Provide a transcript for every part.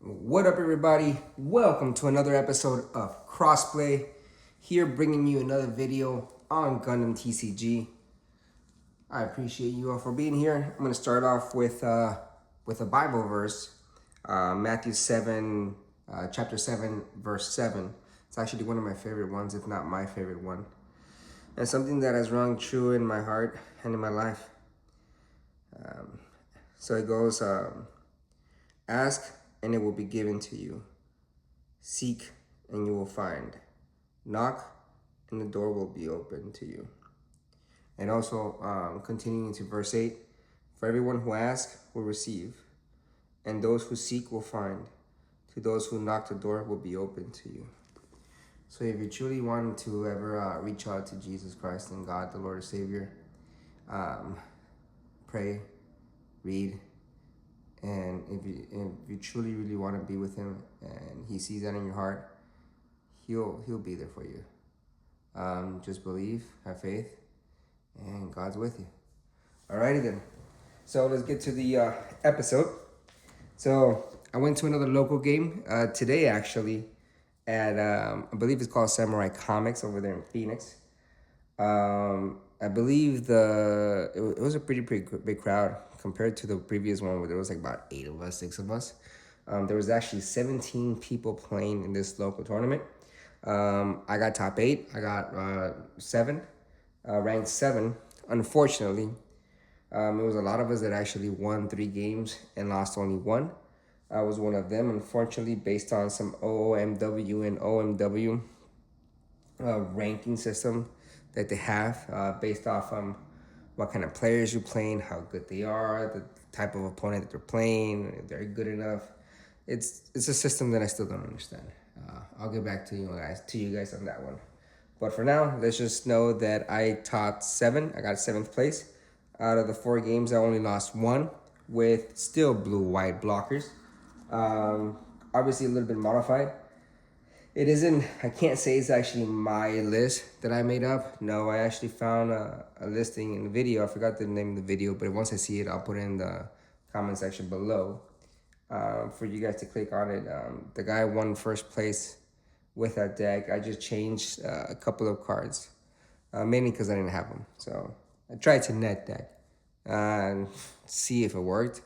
What up, everybody? Welcome to another episode of Crossplay. Here, bringing you another video on Gundam TCG. I appreciate you all for being here. I'm going to start off with a Bible verse, Matthew 7, chapter 7, verse 7. It's actually one of my favorite ones, if not my favorite one, and something that has rung true in my heart and in my life. So it goes, ask and it will be given to you. Seek and you will find. Knock and the door will be open to you. And also, continuing to verse 8, for everyone who asks will receive, and those who seek will find. To those who knock, the door will be open to you. So if you truly want to ever reach out to Jesus Christ and God, the Lord and Savior, pray, read, and if you truly really want to be with him and he sees that in your heart, he'll be there for you. Just believe, have faith, and God's with you. Alrighty then. So let's get to the episode. So I went to another local game today, actually, at I believe it's called Samurai Comics over there in Phoenix. I believe it was a pretty big crowd compared to the previous one where there was like about 8 of us, 6 of us. There was actually 17 people playing in this local tournament. I got top 8. I got 7, ranked 7. Unfortunately, it was a lot of us that actually won 3 games and lost only 1. I was one of them, unfortunately, based on some OMW and OMW ranking system that they have based off what kind of players you're playing, how good they are, the type of opponent that they're playing, if they're good enough. It's a system that I still don't understand. I'll get back to you guys on that one. But for now, let's just know that I topped 7. I got 7th place. Out of the 4 games, I only lost 1 with still blue-white blockers. Obviously a little bit modified. It isn't, I can't say it's actually my list that I made up. No, I actually found a listing in the video. I forgot the name of the video, but once I see it, I'll put it in the comment section below for you guys to click on it. The guy won first place with that deck. I just changed a couple of cards, mainly because I didn't have them. So I tried to net deck and see if it worked,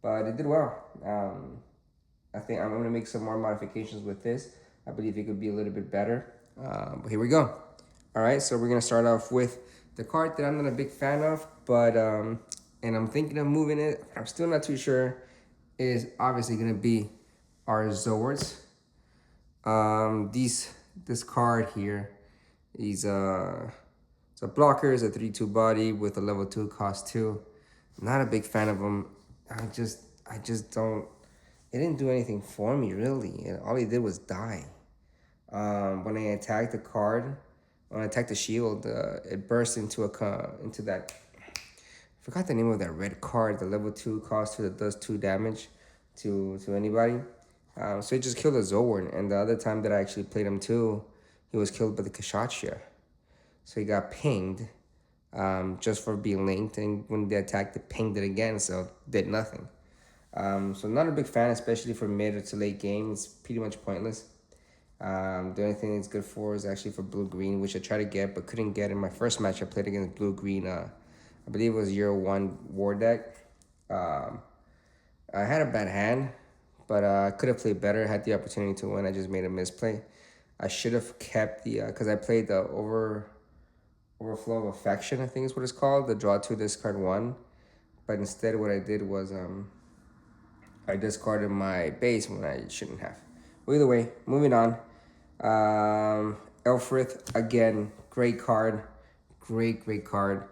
but it did well. I think I'm going to make some more modifications with this. I believe it could be a little bit better, but here we go. All right, so we're going to start off with the card that I'm not a big fan of, but, and I'm thinking of moving it. I'm still not too sure. It is obviously going to be our Zords. This card here is it's a blocker, it's a 3/2 body with a level 2 cost 2. Not a big fan of them. I just don't. It didn't do anything for me really. All he did was die. When I attacked the card, when I attacked the shield, it burst into that. I forgot the name of that red card. The level 2 cost 2 that does 2 damage to anybody. So it just killed the Zord. And the other time that I actually played him too, he was killed by the Kshatriya. So he got pinged just for being linked. And when they attacked, it pinged it again, so it did nothing. So not a big fan, especially for mid to late game. It's pretty much pointless. The only thing it's good for is actually for blue-green, which I tried to get but couldn't get in my first match. I played against blue-green. I believe it was Year 1 war deck. I had a bad hand, but I could have played better. Had the opportunity to win. I just made a misplay. I should have kept the, because I played the Overflow of Affection, I think is what it's called. The draw 2, discard 1. But instead what I did was I discarded my base when I shouldn't have. Well, either way, moving on. Elfrith, again, great card. Great card.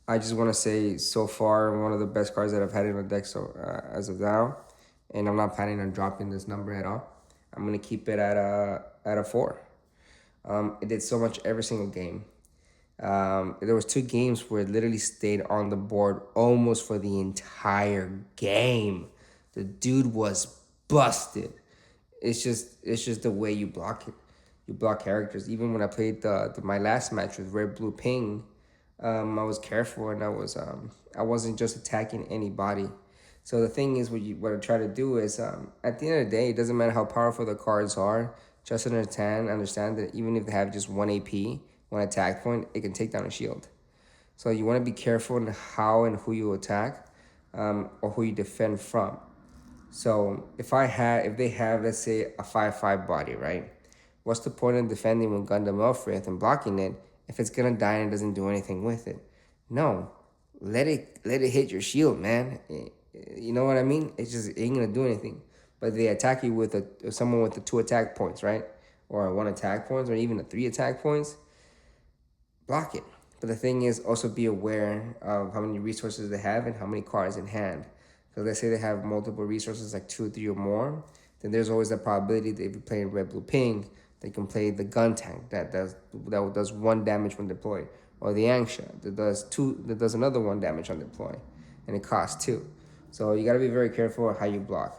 I just want to say, so far, one of the best cards that I've had in my deck as of now. And I'm not planning on dropping this number at all. I'm going to keep it at a 4. It did so much every single game. There was 2 games where it literally stayed on the board almost for the entire game. The dude was busted. It's just the way you block it. You block characters. Even when I played my last match with Red Blue Ping, I was careful and I wasn't just attacking anybody. So the thing is, what I try to do is, at the end of the day, it doesn't matter how powerful the cards are. Just understand that even if they have just one AP, one attack point, it can take down a shield. So you want to be careful in how and who you attack, or who you defend from. So if they have, let's say, a 5/5 body, right? What's the point of defending with Gundam Elfrith and blocking it if it's gonna die and doesn't do anything with it? No, let it hit your shield, man. You know what I mean? It just ain't gonna do anything. But they attack you with someone with the 2 attack points, right? Or 1 attack points, or even a 3 attack points. Block it. But the thing is, also be aware of how many resources they have and how many cards in hand. So let's say they have multiple resources, like 2 or 3 or more, then there's always the probability that if you're playing red, blue, pink, they can play the gun tank that does 1 damage when deployed, or the Angsha that does another 1 damage on deploy, and it costs 2. So you gotta be very careful of how you block.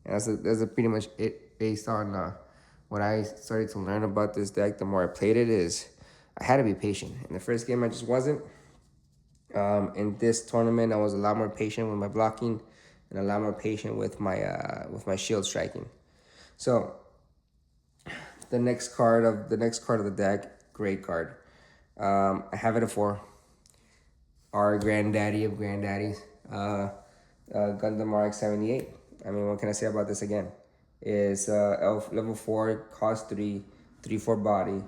And that's pretty much it based on what I started to learn about this deck. The more I played it, is I had to be patient. In the first game, I just wasn't. In this tournament, I was a lot more patient with my blocking and a lot more patient with my shield striking. So the next card of the deck, great card. I have it at 4. Our granddaddy of granddaddies, Gundam RX-78. I mean, what can I say about this again? Is level 4, cost 3, 3/4 body.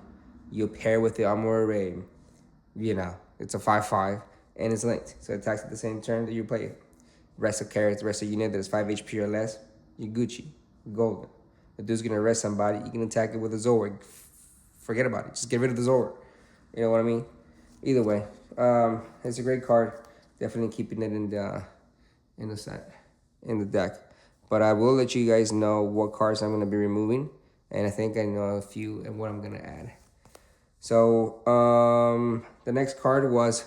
You pair with the armor array. It's a 5/5, and it's linked, so it attacks at the same turn that you play it. Rest of characters, rest of unit that is 5 HP or less, you Gucci, golden. The dude's gonna arrest somebody, you can attack it with a Zord. Forget about it, just get rid of the Zord. You know what I mean? Either way, it's a great card. Definitely keeping it in the deck. But I will let you guys know what cards I'm gonna be removing, and I think I know a few and what I'm gonna add. So the next card was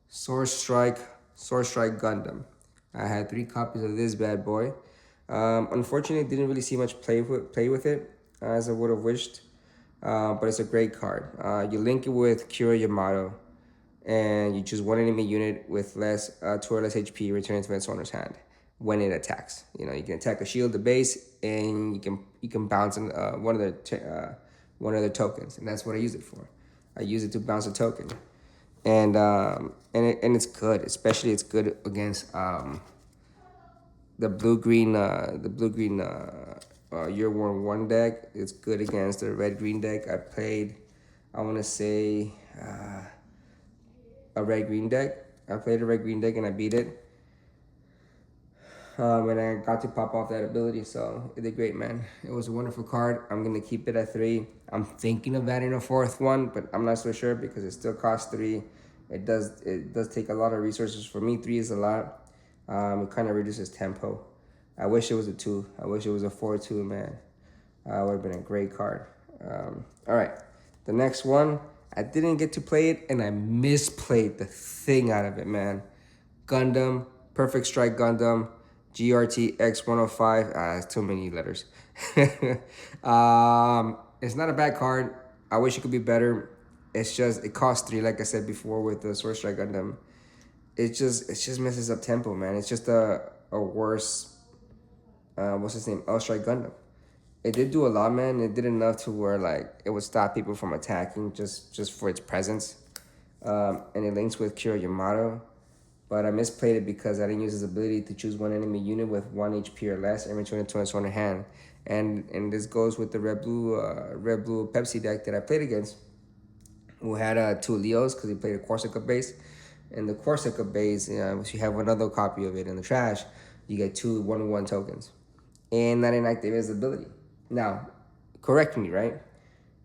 Sword Strike Gundam. I had 3 copies of this bad boy. Unfortunately, didn't really see much play with it as I would have wished, but it's a great card. You link it with Kira Yamato, and you choose 1 enemy unit with 2 or less HP, return it to its owner's hand when it attacks. You can attack a shield, the base, and you can bounce one of their tokens, and that's what I use it for. I use it to bounce a token, and it's good. Especially it's good against the blue green Year Worn 1 deck. It's good against the red green deck. I played, I want to say, a red green deck. I played a red green deck and I beat it. And I got to pop off that ability, so it did great, man. It was a wonderful card. I'm gonna keep it at 3. I'm thinking of adding a 4th one, but I'm not so sure because it still costs 3. It does take a lot of resources. For me, 3 is a lot. It kind of reduces tempo. I wish it was a 2. I wish it was a 4/2, man. Would have been a great card. All right, the next one, I didn't get to play it, and I misplayed the thing out of it, man. Gundam, Perfect Strike Gundam, GRT X105. That's too many letters. It's not a bad card. I wish it could be better. It's just, it costs 3, like I said before with the Sword Strike Gundam. It just messes up tempo, man. It's just a worse, what's his name? L-Strike Gundam. It did do a lot, man. It did enough to where, like, it would stop people from attacking just for its presence. And it links with Kira Yamato. But I misplayed it because I didn't use his ability to choose 1 enemy unit with 1 HP or less and return it to its owner hand. And this goes with the red blue Pepsi deck that I played against, who had 2 Leos because he played a Corsica base. And the Corsica base, if you have another copy of it in the trash, you get 2 1/1 tokens. And that inactivates his ability. Now, correct me, right?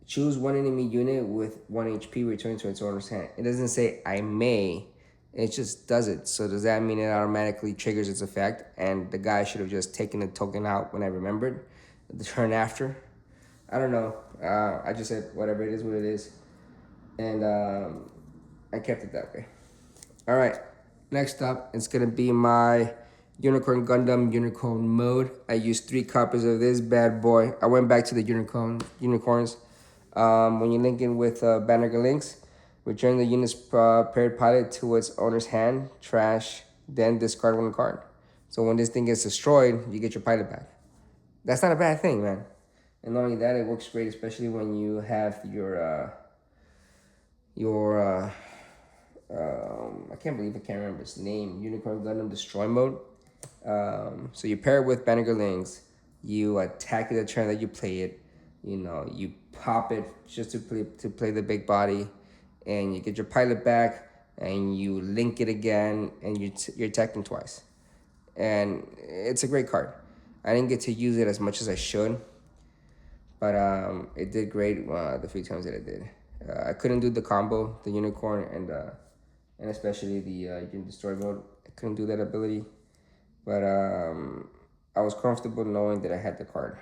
Choose 1 enemy unit with 1 HP, return to its owner's hand. It doesn't say I may. It just does it. So does that mean it automatically triggers its effect? And the guy should have just taken the token out when I remembered the turn after? I don't know. I just said whatever, it is what it is. And I kept it that way. All right. Next up, it's going to be my Unicorn Gundam Unicorn mode. I used 3 copies of this bad boy. I went back to the unicorns. When you link in with Banner Links, return the unit's paired pilot to its owner's hand, trash, then discard 1 card. So when this thing gets destroyed, you get your pilot back. That's not a bad thing, man. And not only that, it works great, especially when you have your I can't believe I can't remember its name. Unicorn Gundam Destroy Mode. So you pair it with Banneker Links. You attack the turn that you play it. You know, you pop it just to play the big body, and you get your pilot back, and you link it again, and you're attacking twice. And it's a great card. I didn't get to use it as much as I should, but it did great the few times that it did. I couldn't do the combo, the unicorn, and especially the destroy mode. I couldn't do that ability, but I was comfortable knowing that I had the card.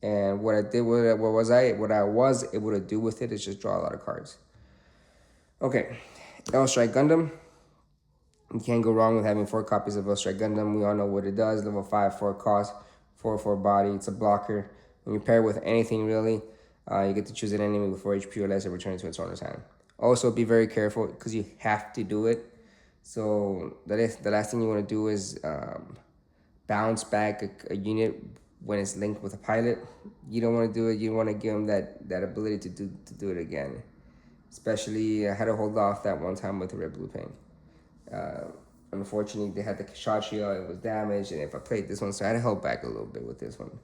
And what I did with it, what I was able to do with it is just draw a lot of cards. Okay, L Strike Gundam. You can't go wrong with having 4 copies of L Strike Gundam. We all know what it does. Level 5, 4 cost, 4 body. It's a blocker. When you pair it with anything really, you get to choose an enemy with 4 HP or less and return it to its owner's hand. Also, be very careful because you have to do it. So the last thing you want to do is bounce back a unit when it's linked with a pilot. You don't want to do it. You want to give them that ability to do it again. Especially, I had to hold off that one time with the red blue paint. Unfortunately, they had the Kashachia, it was damaged, and if I played this one, so I had to hold back a little bit with this one,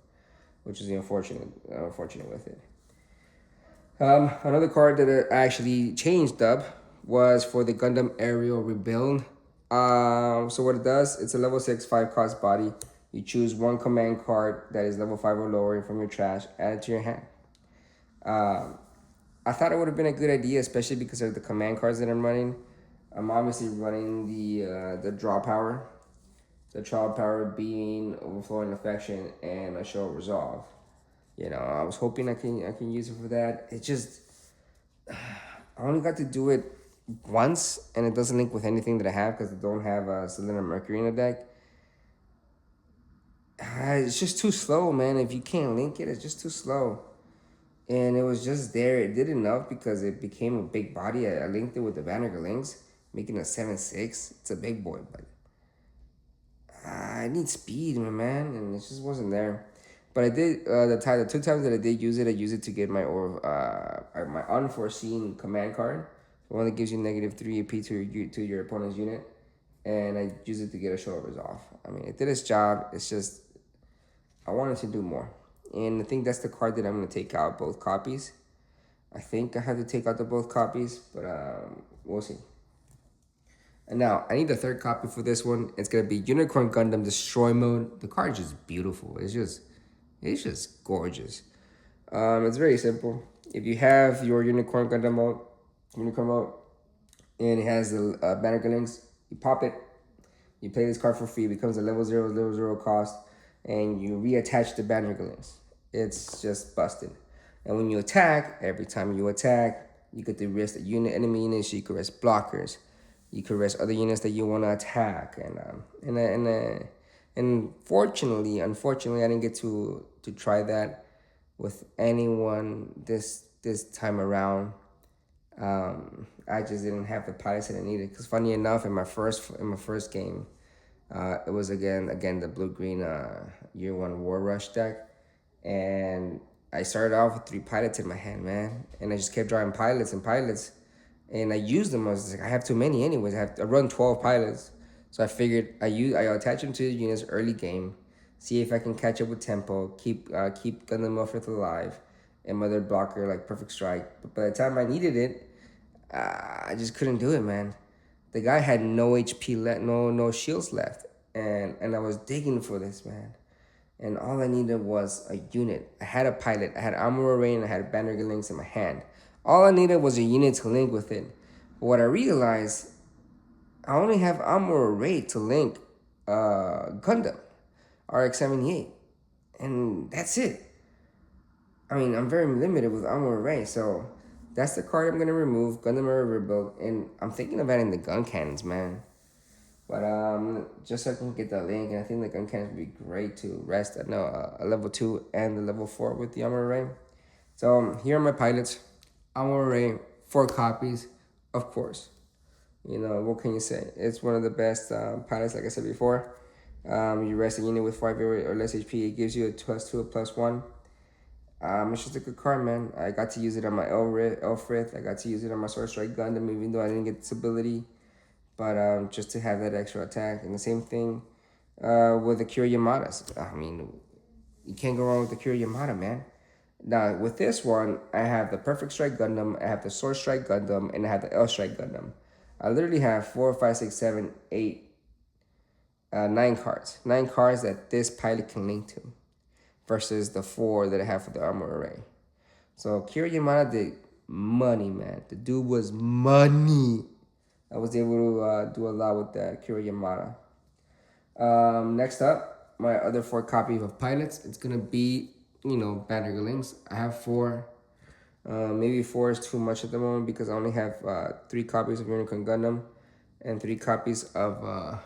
which is the unfortunate with it. Another card that I actually changed up was for the Gundam Aerial Rebuild. So what it does, it's a level 6, 5 cost body. You choose one command card that is level 5 or lower from your trash, add it to your hand. I thought it would have been a good idea, especially because of the command cards that I'm running. I'm obviously running the draw power, the draw power being overflowing affection and a show of resolve. You know, I was hoping I can use it for that. It just I only got to do it once, and it doesn't link with anything that I have because I don't have a Cylinder Mercury in the deck. It's just too slow, man. If you can't link it, it's just too slow. And it was just there. It did enough because it became a big body. I linked it with the Banneker Links, making a 7/6. It's a big boy, but I need speed, my man, and it just wasn't there. But I did the 2 times that I did use it, I used it to get my my unforeseen command card, the one that gives you -3 AP to your opponent's unit, and I used it to get a show of resolve. I mean, it did its job. It's just I wanted to do more, and I think that's the card that I'm gonna take out both copies. I think I have to take out the both copies, but we'll see. And now I need the 3rd copy for this one. It's gonna be Unicorn Gundam Destroy Mode. The card is just beautiful. It's just gorgeous. It's very simple. If you have your Unicorn Gundam mode, and it has the Banneker Links, you pop it. You play this card for free. It becomes a level 0/0/0 cost, and you reattach the Banneker Links. It's just busted. And when you attack, every time you attack, you get to rest a unit, enemy units. You can rest blockers. You can rest other units that you want to attack, and unfortunately, I didn't get to try that with anyone this time around. I just didn't have the pilots that I needed. Because funny enough, in my first game, it was again the blue green year 1 War Rush deck, and I started off with 3 pilots in my hand, man, and I just kept drawing pilots, and I used them. I was like, I have too many anyways. I run 12 pilots, so I figured I attach them to the units early game, see if I can catch up with tempo, keep Gundam Wilfred alive, and Mother Blocker like Perfect Strike. But by the time I needed it, I just couldn't do it, man. The guy had no HP left, no shields left, and I was digging for this, man. And all I needed was a unit. I had a pilot, I had Armor Array, and I had Banneker Links in my hand. All I needed was a unit to link with it. But what I realized, I only have Armor Array to link Gundam, RX-78, and that's it. I mean, I'm very limited with Armor Array, so that's the card I'm gonna remove, Gundam Aerial Rebuild, and I'm thinking of adding the gun cannons, man. But just so I can get that link, and I think the gun cannons would be great to rest. I know a level 2 and the level 4 with the Armor Array. So here are my pilots. Armor Array, 4 copies, of course. You know, what can you say? It's one of the best pilots, like I said before. You rest a unit with 5 or less HP, it gives you a +2 or +1. It's just a good card, man. I got to use it on my Elfrith. I got to use it on my Sword Strike Gundam, even though I didn't get this ability. But just to have that extra attack. And the same thing with the Kira Yamadas. I mean, you can't go wrong with the Kira Yamada, man. Now, with this one, I have the Perfect Strike Gundam, I have the Sword Strike Gundam, and I have the L Strike Gundam. I literally have 4, 5, 6, 7, 8, 9 cards. 9 cards that this pilot can link to versus the 4 that I have for the armor array. So Kira Yamada did money, man. The dude was money. I was able to do a lot with that Kira Yamada. Next up, my other 4 copies of pilots. It's gonna be, Bannerlings. I have 4. Maybe 4 is too much at the moment because I only have 3 copies of Unicorn Gundam and 3 copies of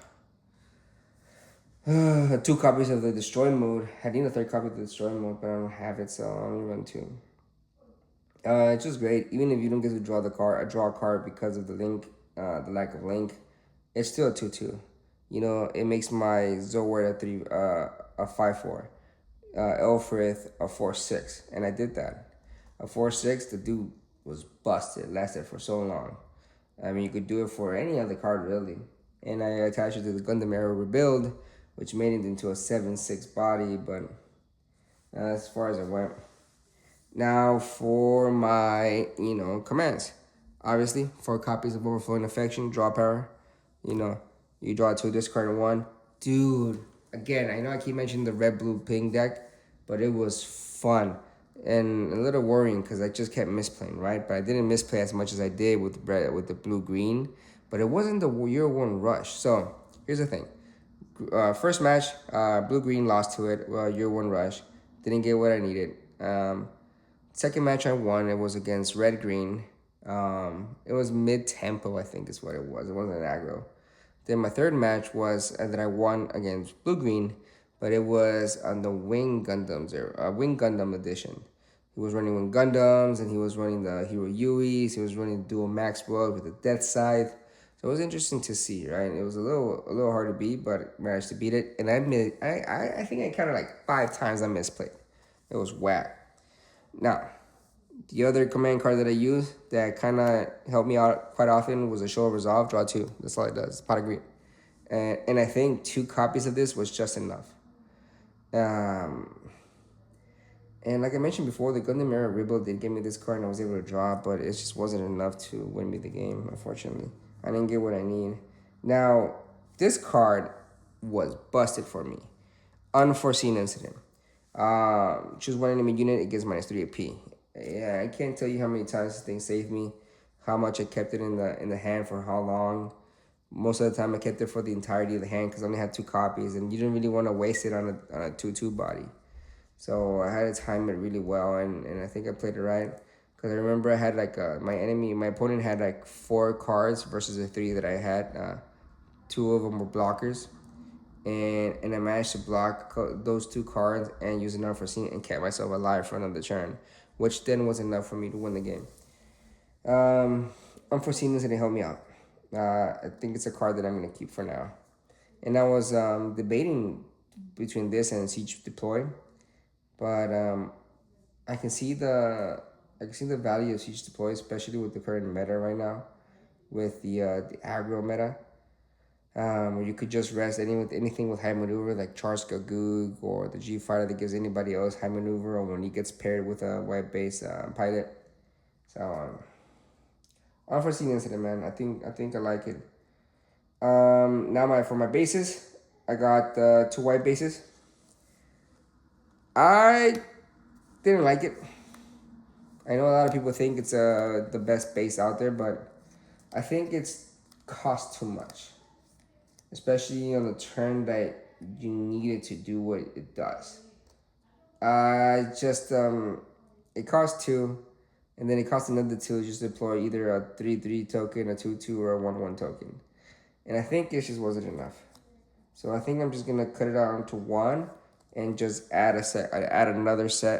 2 copies of the Destroy mode. I need a 3rd copy of the Destroy mode, but I don't have it, so I'll only run 2. It's just great. Even if you don't get to draw a card because of the link, the lack of link, it's still a 2/2. It makes my Zoward a 5/4, Elfrith a 4/6, and I did that. A 4/6, the dude was busted. Lasted for so long. I mean, you could do it for any other card really. And I attached it to the Gundam Era Rebuild, which made it into a 7/6 body, but as far as it went. Now for my, commands. Obviously, 4 copies of Overflowing Affection, draw power. You draw 2, discard 1. Dude, again, I know I keep mentioning the red, blue, pink deck, but it was fun. And a little worrying because I just kept misplaying, right? But I didn't misplay as much as I did with the blue, green. But it wasn't the year 1 rush. So here's the thing. First match, blue, green lost to it. Year 1 rush. Didn't get what I needed. Second match I won. It was against red, green. It was mid-tempo, I think is what it was. It wasn't an aggro. Then my third match was that I won against blue-green, but it was on the Wing Gundams, Wing Gundam edition. He was running Wing Gundams, and he was running the Hero Yuis. He was running dual Max World with the Death Scythe. So it was interesting to see, right? It was a little hard to beat, but managed to beat it. And I think I counted like 5 times I misplayed. It was whack. Now, the other command card that I used that kind of helped me out quite often was a Show of Resolve, draw 2. That's all it does. It's pot of green. And I think 2 copies of this was just enough. And like I mentioned before, the Gundam Era Rebuild did give me this card and I was able to draw, but it just wasn't enough to win me the game, unfortunately. I didn't get what I need. Now, this card was busted for me. Unforeseen incident. Choose one enemy unit, it gives -3 AP. Yeah, I can't tell you how many times this thing saved me, how much I kept it in the hand for how long. Most of the time I kept it for the entirety of the hand because I only had 2 copies and you didn't really want to waste it on a 2/2 body. So I had to time it really well and I think I played it right. Because I remember I had my opponent had like 4 cards versus the 3 that I had. 2 of them were blockers. And I managed to block those 2 cards and use an unforeseen and kept myself alive for another turn, which then was enough for me to win the game. Unforeseen incident helped me out. I think it's a card that I'm going to keep for now. And I was debating between this and Siege Deploy, but I can see the value of Siege Deploy, especially with the current meta right now, with the aggro meta. Where you could just rest anything with high maneuver, like Charles Gagoog or the G fighter that gives anybody else high maneuver, or when he gets paired with a white base pilot. So unforeseen incident, man. I think I like it. Now for my bases, I got 2 white bases. I didn't like it. I know a lot of people think it's the best base out there, but I think it's cost too much. Especially on the turn that you need it to do what it does. It costs 2, and then it costs another 2 just to deploy either a 3/3 token, a 2/2, or a 1/1 token. And I think it just wasn't enough. So I think I'm just gonna cut it down to 1 and just add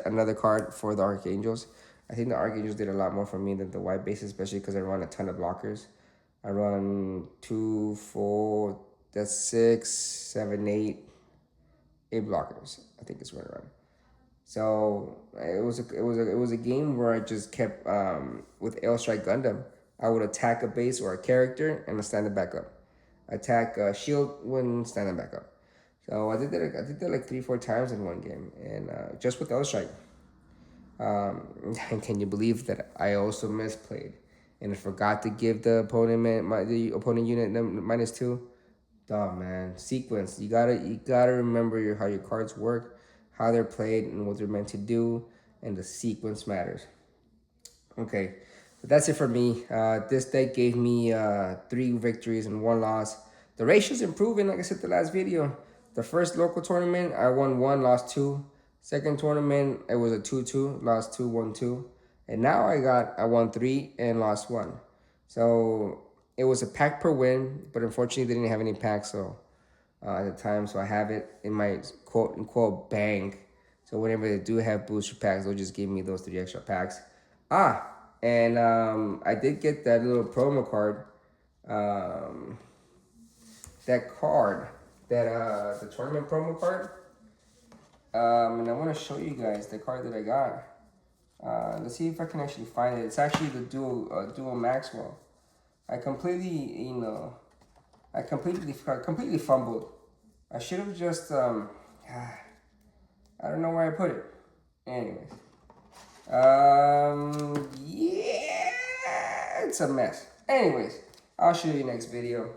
another card for the Archangels. I think the Archangels did a lot more for me than the white base, especially because I run a ton of blockers. I run 2, 4. That's 6, 7, 8. 8 blockers. I think it's right around. So it was a game where I just kept with Airstrike Gundam. I would attack a base or a character and stand it back up. Attack shield when standing back up. So I did that like 3 4 times in one game, and just with Airstrike. And can you believe that I also misplayed and I forgot to give the opponent unit -2? Oh man, sequence. You gotta remember how your cards work, how they're played, and what they're meant to do, and the sequence matters. Okay, so that's it for me. This deck gave me 3 victories and 1 loss. The ratio's improving, like I said the last video. The first local tournament, I won 1, lost 2. Second tournament, it was a 2-2, lost 2, won 2. And now I won 3 and lost 1. So it was a pack per win, but unfortunately they didn't have any packs at the time. So I have it in my quote unquote bank. So whenever they do have booster packs, they'll just give me those 3 extra packs. And I did get that little promo card. That card, the tournament promo card. And I want to show you guys the card that I got. Let's see if I can actually find it. It's actually the dual Maxwell. I completely fumbled. I should have just I don't know where I put it. Anyways, yeah, it's a mess. Anyways, I'll show you next video.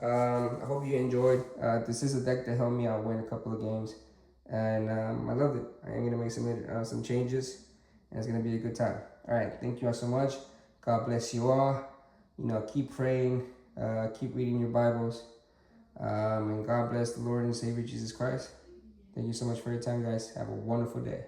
I hope you enjoyed. This is a deck that helped me out win a couple of games, and I loved it. I am gonna make some changes, and it's gonna be a good time. All right, thank you all so much. God bless you all. Keep praying, keep reading your Bibles, and God bless the Lord and Savior Jesus Christ. Thank you so much for your time, guys. Have a wonderful day.